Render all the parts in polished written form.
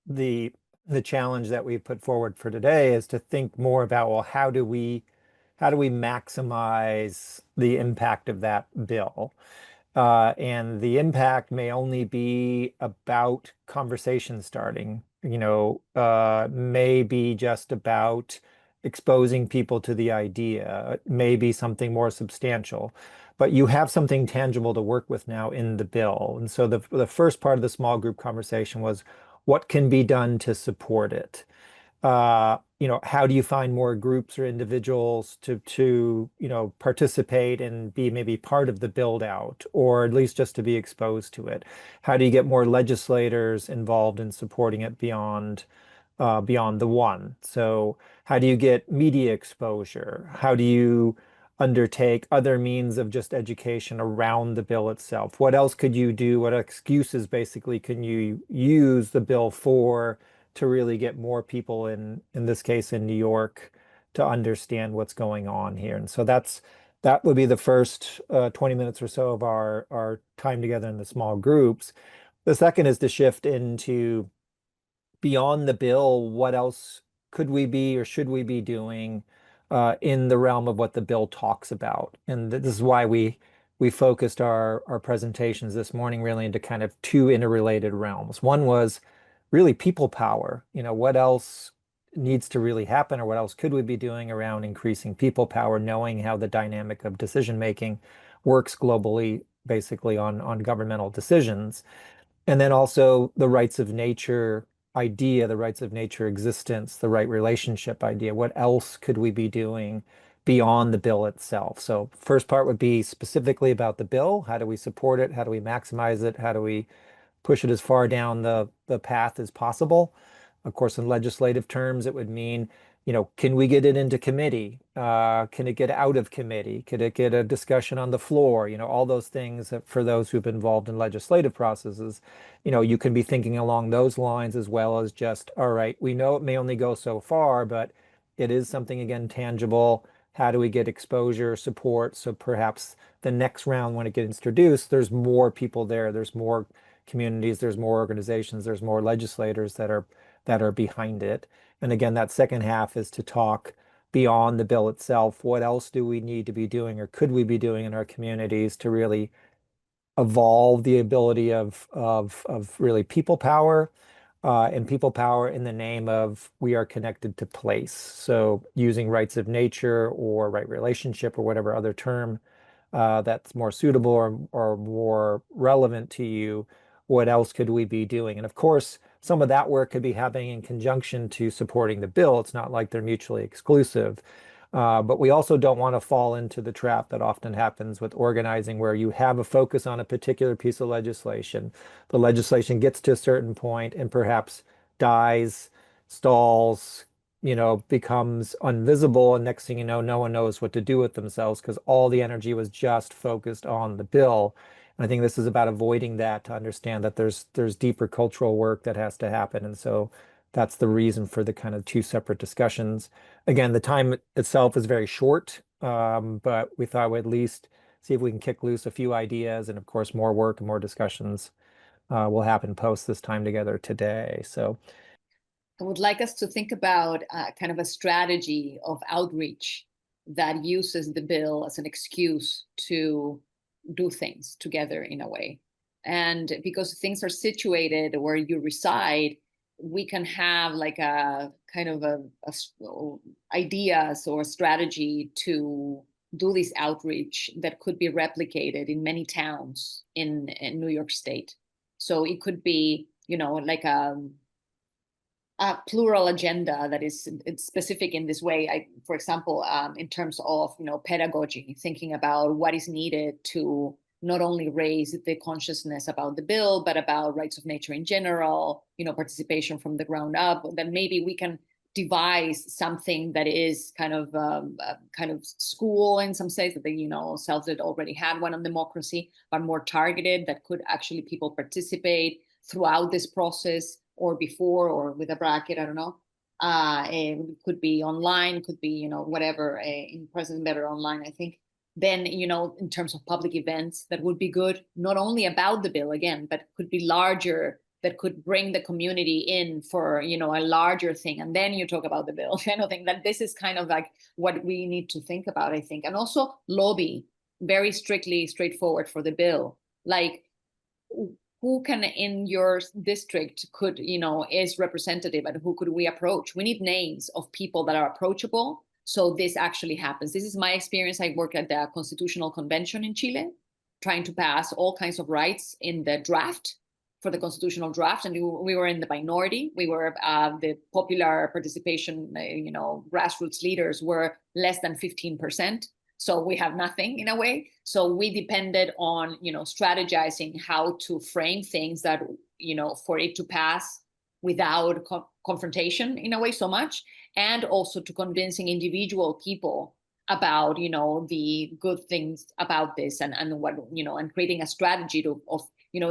the the challenge that we put forward for today is to think more about, well, how do we maximize the impact of that bill? And the impact may only be about conversation starting, may be just about exposing people to the idea, maybe something more substantial. But you have something tangible to work with now in the bill. And so the first part of the small group conversation was what can be done to support it? How do you find more groups or individuals to participate and be maybe part of the build out, or at least just to be exposed to it? How do you get more legislators involved in supporting it beyond the one? So how do you get media exposure? How do you undertake other means of just education around the bill itself? What else could you do? What excuses basically can you use the bill for to really get more people in this case in New York, to understand what's going on here? And so that would be the first 20 minutes or so of our time together in the small groups. The second is to shift into beyond the bill, what else could we be or should we be doing in the realm of what the bill talks about? And this is why we focused our presentations this morning really into kind of two interrelated realms. One was really people power. What else needs to really happen, or what else could we be doing around increasing people power, knowing how the dynamic of decision making works globally, basically on governmental decisions. And then also the rights of nature idea, the rights of nature existence, the right relationship idea. What else could we be doing beyond the bill itself? So first part would be specifically about the bill. How do we support it? How do we maximize it? How do we push it as far down the path as possible? Of course, in legislative terms, it would mean, can we get it into committee? Can it get out of committee? Could it get a discussion on the floor? All those things that for those who've been involved in legislative processes, you can be thinking along those lines as well as just, all right, we know it may only go so far, but it is something, again, tangible. How do we get exposure, support? So perhaps the next round, when it gets introduced, there's more people there, there's more communities, there's more organizations, there's more legislators that are behind it. And again, that second half is to talk beyond the bill itself. What else do we need to be doing, or could we be doing in our communities to really evolve the ability of really people power, and people power in the name of we are connected to place. So using rights of nature or right relationship or whatever other term that's more suitable or more relevant to you, what else could we be doing? And of course, some of that work could be happening in conjunction to supporting the bill. It's not like they're mutually exclusive. But we also don't want to fall into the trap that often happens with organizing, where you have a focus on a particular piece of legislation. The legislation gets to a certain point and perhaps dies, stalls, becomes invisible. And next thing you know, no one knows what to do with themselves because all the energy was just focused on the bill. And I think this is about avoiding that, to understand that there's deeper cultural work that has to happen. And so that's the reason for the kind of two separate discussions. Again, the time itself is very short, but we thought we'd at least see if we can kick loose a few ideas. And of course, more work and more discussions will happen post this time together today. So I would like us to think about kind of a strategy of outreach that uses the bill as an excuse to do things together in a way. And because things are situated where you reside, we can have like a kind of ideas or strategy to do this outreach that could be replicated in many towns in New York State. So it could be, like a plural agenda that is specific in this way. For example, in terms of pedagogy, thinking about what is needed to not only raise the consciousness about the bill, but about rights of nature in general, participation from the ground up. Then maybe we can devise something that is kind of school in some sense, that Celtic already had one on democracy, but more targeted, that could actually people participate throughout this process or before, or with a bracket, I don't know. It could be online, could be, whatever, in person better online, I think. Then, in terms of public events, that would be good, not only about the bill again, but could be larger that could bring the community in for, a larger thing. And then you talk about the bill. I don't think that this is kind of like what we need to think about, I think. And also lobby very strictly straightforward for the bill. Like, who can in your district could, is representative, and who could we approach? We need names of people that are approachable, so this actually happens. This is my experience. I work at the Constitutional Convention in Chile, trying to pass all kinds of rights in the draft for the constitutional draft, and we were in the minority. We were the popular participation, grassroots leaders were less than 15%. So we have nothing in a way. So we depended on, strategizing how to frame things that, for it to pass without confrontation in a way so much, and also to convincing individual people about, the good things about this, and what, and creating a strategy of,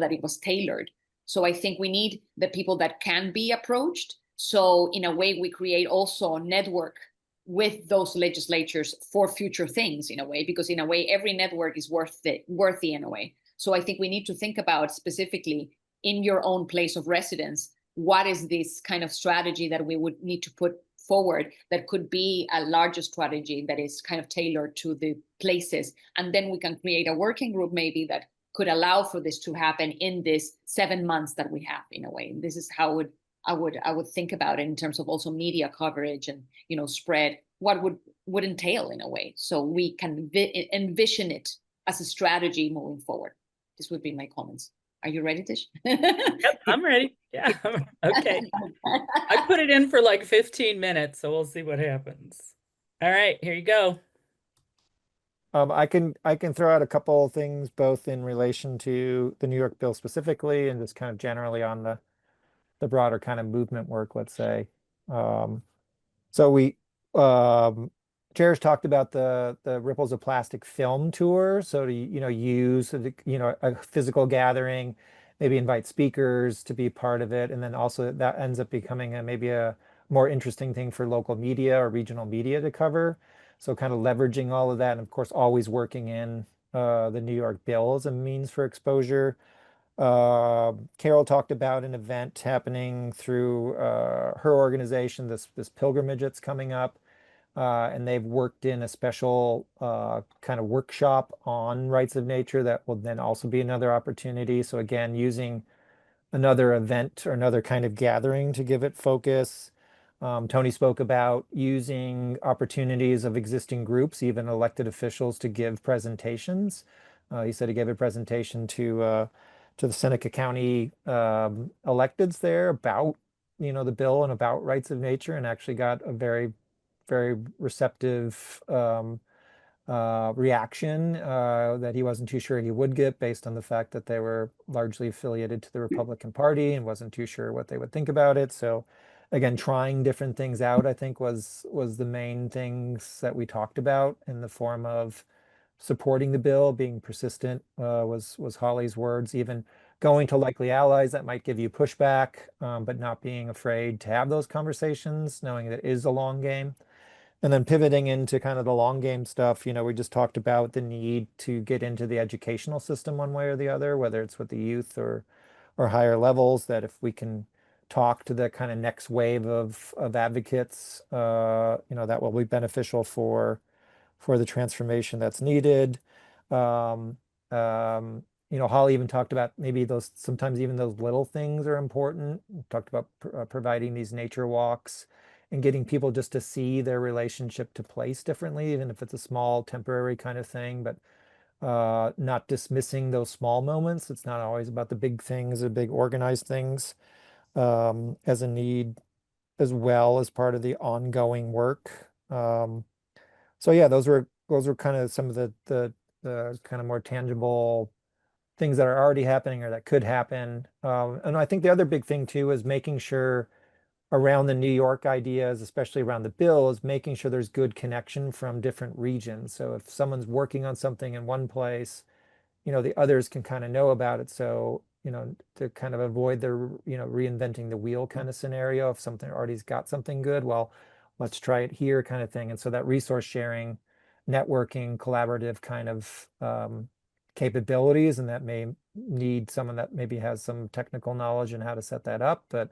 that it was tailored. So I think we need the people that can be approached. So in a way, we create also a network with those legislatures for future things in a way, because in a way, every network is worthy in a way. So I think we need to think about specifically in your own place of residence, what is this kind of strategy that we would need to put forward that could be a larger strategy that is kind of tailored to the places. And then we can create a working group maybe that could allow for this to happen in this 7 months that we have in a way. And this is how I would think about it in terms of also media coverage and, spread what would entail in a way, so we can envision it as a strategy moving forward. This would be my comments. Are you ready, Tish? Yep, I'm ready. Yeah. Okay. I put it in for like 15 minutes, so we'll see what happens. All right, here you go. I can throw out a couple of things both in relation to the New York bill specifically and just kind of generally on the broader kind of movement work, let's say. Um, So we Chair's talked about the Ripples of Plastic film tour. So to use a physical gathering, maybe invite speakers to be part of it, and then also that ends up becoming maybe a more interesting thing for local media or regional media to cover. So kind of leveraging all of that, and of course always working in the New York Bill as a means for exposure. Carol talked about an event happening through her organization, this pilgrimage that's coming up, and they've worked in a special kind of workshop on rights of nature that will then also be another opportunity. So again, using another event or another kind of gathering to give it focus. Tony spoke about using opportunities of existing groups, even elected officials, to give presentations. He said he gave a presentation to the Seneca County electeds there about the bill and about rights of nature, and actually got a very, very receptive reaction that he wasn't too sure he would get based on the fact that they were largely affiliated to the Republican Party and wasn't too sure what they would think about it. So again, trying different things out, I think was the main things that we talked about in the form of supporting the bill, being persistent, was Holly's words, even going to likely allies that might give you pushback, but not being afraid to have those conversations, knowing that it is a long game. And then pivoting into kind of the long game stuff, we just talked about the need to get into the educational system one way or the other, whether it's with the youth or higher levels, that if we can talk to the kind of next wave of advocates, that will be beneficial for the transformation that's needed. Um, Holly even talked about maybe sometimes even those little things are important. Talked about providing these nature walks and getting people just to see their relationship to place differently, even if it's a small temporary kind of thing, but not dismissing those small moments. It's not always about the big things, the big organized things, as a need as well as part of the ongoing work. So yeah, those were kind of some of the kind of more tangible things that are already happening or that could happen. And I think the other big thing too is making sure around the New York ideas, especially around the bill, is making sure there's good connection from different regions. So if someone's working on something in one place, the others can kind of know about it. So, to kind of avoid the, reinventing the wheel kind of scenario. If something already's got something good, well, let's try it here kind of thing. And so that resource sharing, networking, collaborative kind of capabilities, and that may need someone that maybe has some technical knowledge and how to set that up, but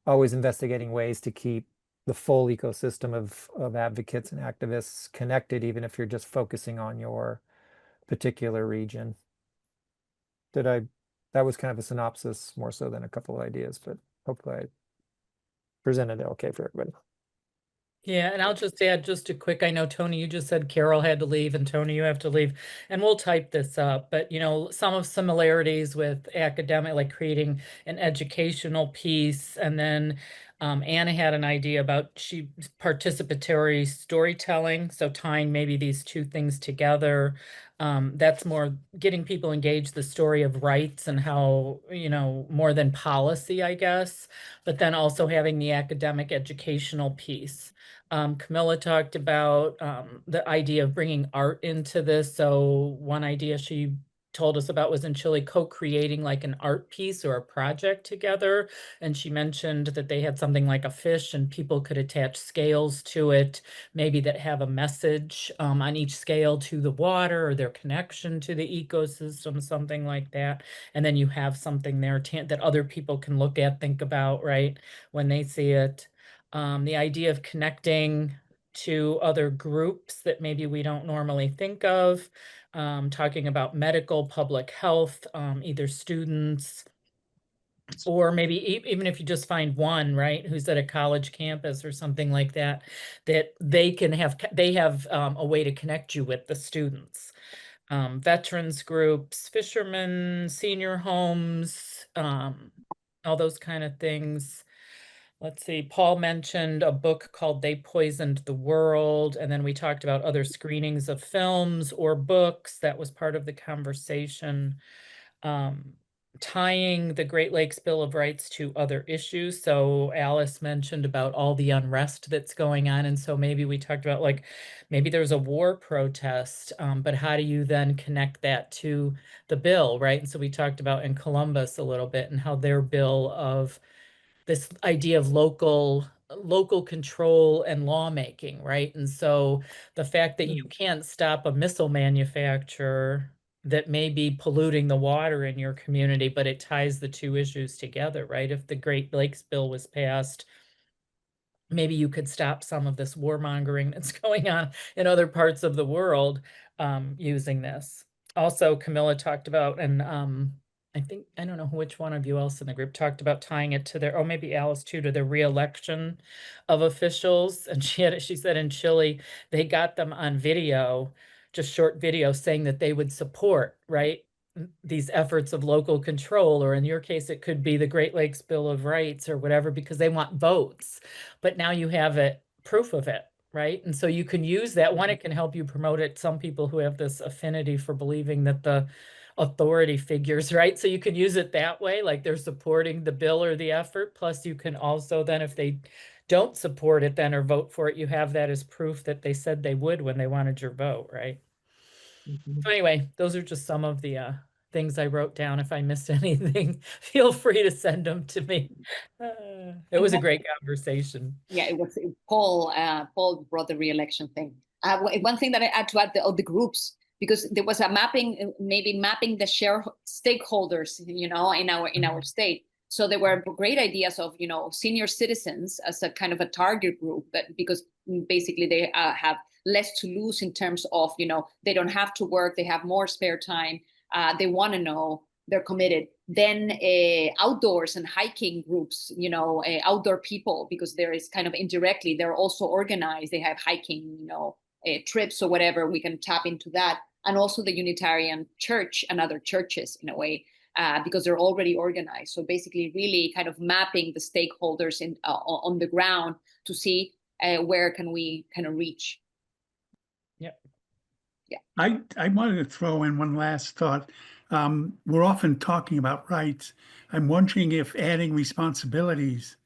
always investigating ways to keep the full ecosystem of advocates and activists connected, even if you're just focusing on your particular region. Did I, that was kind of a synopsis more so than a couple of ideas, but hopefully I presented it okay for everybody. Yeah, and I'll just add just a quick, I know Tony, you just said Carol had to leave and Tony, you have to leave, and we'll type this up, but some of similarities with academic, like creating an educational piece, and then Anna had an idea about participatory storytelling, so tying maybe these two things together. That's more getting people engaged, the story of rights and how, more than policy, I guess, but then also having the academic educational piece. Camilla talked about the idea of bringing art into this. So one idea she told us about was in Chile, co-creating like an art piece or a project together. And she mentioned that they had something like a fish and people could attach scales to it, maybe that have a message on each scale to the water or their connection to the ecosystem, something like that. And then you have something there that other people can look at, think about, right, when they see it. The idea of connecting to other groups that maybe we don't normally think of, talking about medical, public health, either students, or maybe even if you just find one, right, who's at a college campus or something like that, that they have a way to connect you with the students. Veterans groups, fishermen, senior homes, all those kind of things. Let's see, Paul mentioned a book called They Poisoned the World, and then we talked about other screenings of films or books. That was part of the conversation. Um, Tying the Great Lakes Bill of Rights to other issues. So Alice mentioned about all the unrest that's going on. And so maybe we talked about like, maybe there's a war protest, but how do you then connect that to the bill, right? And so we talked about in Columbus a little bit and how their bill of this idea of local control and lawmaking, right? And so the fact that you can't stop a missile manufacturer that may be polluting the water in your community, but it ties the two issues together, right? If the Great Lakes bill was passed, maybe you could stop some of this warmongering that's going on in other parts of the world using this. Also, Camilla talked about, and I don't know which one of you else in the group talked about tying it to their, oh, maybe Alice too, to the reelection of officials. And she said in Chile, they got them on video, just short video saying that they would support, right, these efforts of local control, or in your case, it could be the Great Lakes Bill of Rights or whatever, because they want votes. But now you have it, proof of it, right? And so you can use that. One, it can help you promote it. Some people who have this affinity for believing that the authority figures, right? So you can use it that way, like they're supporting the bill or the effort. Plus, you can also then, if they don't support it then or vote for it, you have that as proof that they said they would when they wanted your vote, right? So anyway, those are just some of the things I wrote down. If I missed anything, feel free to send them to me. It was a great conversation. Yeah, it was Paul. Paul brought the re-election thing. One thing that I had to add the groups, because there was a mapping, maybe mapping the share stakeholders, in our state. So there were great ideas of senior citizens as a kind of a target group, but because basically they have less to lose in terms of they don't have to work, they have more spare time, they want to know, they're committed. Then outdoors and hiking groups, outdoor people, because there is kind of indirectly, they're also organized. They have hiking, trips or whatever. We can tap into that. And also the Unitarian Church and other churches in a way, because they're already organized. So basically really kind of mapping the stakeholders on the ground to see where can we kind of reach. Yeah. Yeah. I wanted to throw in one last thought. We're often talking about rights. I'm wondering if adding responsibilities,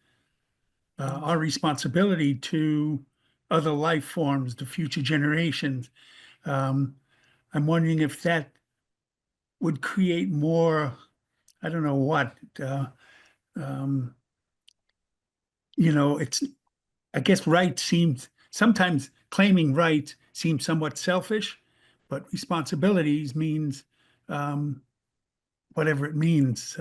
our responsibility to other life forms, the future generations, I'm wondering if that would create more, I don't know what, um, it's, I guess right seems, sometimes claiming right seems somewhat selfish, but responsibilities means whatever it means.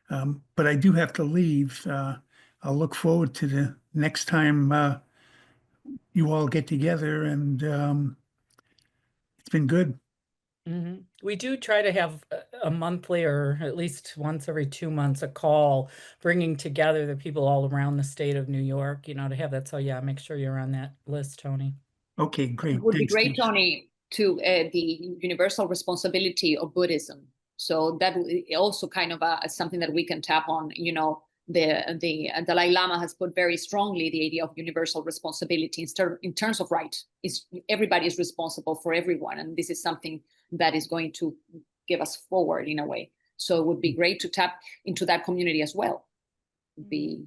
But I do have to leave. I'll look forward to the next time you all get together, and it's been good. We do try to have a monthly, or at least once every 2 months, a call bringing together the people all around the state of New York, you know, to have that. So yeah, make sure you're on that list, Tony. Okay, great. It would be Thanks, great, Steve. Tony, to the universal responsibility of Buddhism. So that also kind of something that we can tap on. You know, the Dalai Lama has put very strongly the idea of universal responsibility in terms of right. Is everybody is responsible for everyone, and this is something that is going to give us forward in a way. So it would be great to tap into that community as well. Would be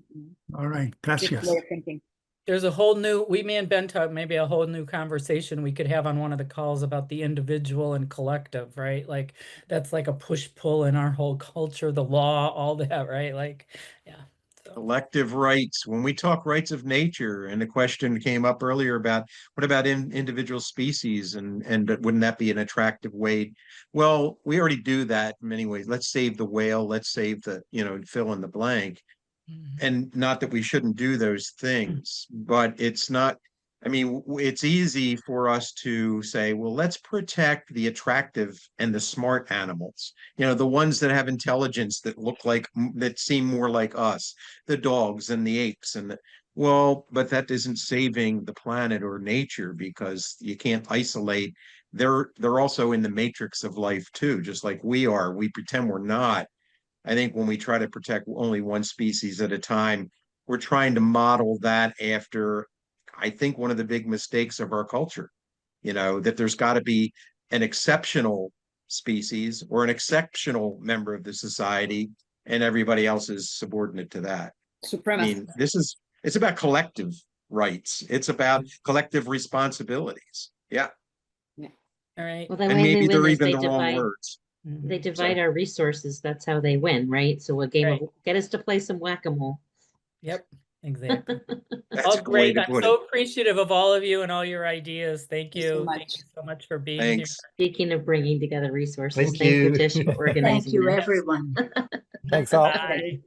All right, different gracias. way of thinking. There's a whole new, me and Ben talk, maybe a whole new conversation we could have on one of the calls about the individual and collective, right? Like that's like a push-pull in our whole culture, the law, all that, right? Like, yeah. So. Collective rights. When we talk rights of nature, and the question came up earlier about what about individual species, and wouldn't that be an attractive way? Well, we already do that in many ways. Let's save the whale. Let's save the, fill in the blank. And not that we shouldn't do those things, but it's not, I mean, it's easy for us to say, well, let's protect the attractive and the smart animals, the ones that have intelligence that look like, that seem more like us, the dogs and the apes well, but that isn't saving the planet or nature, because you can't isolate. They're also in the matrix of life too, just like we are. We pretend we're not. I think when we try to protect only one species at a time, we're trying to model that after, I think, one of the big mistakes of our culture, that there's got to be an exceptional species or an exceptional member of the society, and everybody else is subordinate to that. Supremacy. I mean, it's about collective rights. It's about collective responsibilities. Yeah. All right. Well, the And way maybe they they're win is even they the wrong divide. words. They divide our resources. That's how they win, right? So a game Right. of get us to play some whack-a-mole. Yep, exactly. That's a good way Great. to I'm put it. so appreciative of all of you and all your ideas. Thank Thank you so you. much. Thank you so much for being Thanks. Speaking of bringing together resources, Thank thank you, you. Tish, for organizing Thank you, this. everyone. Thanks all. here. Bye.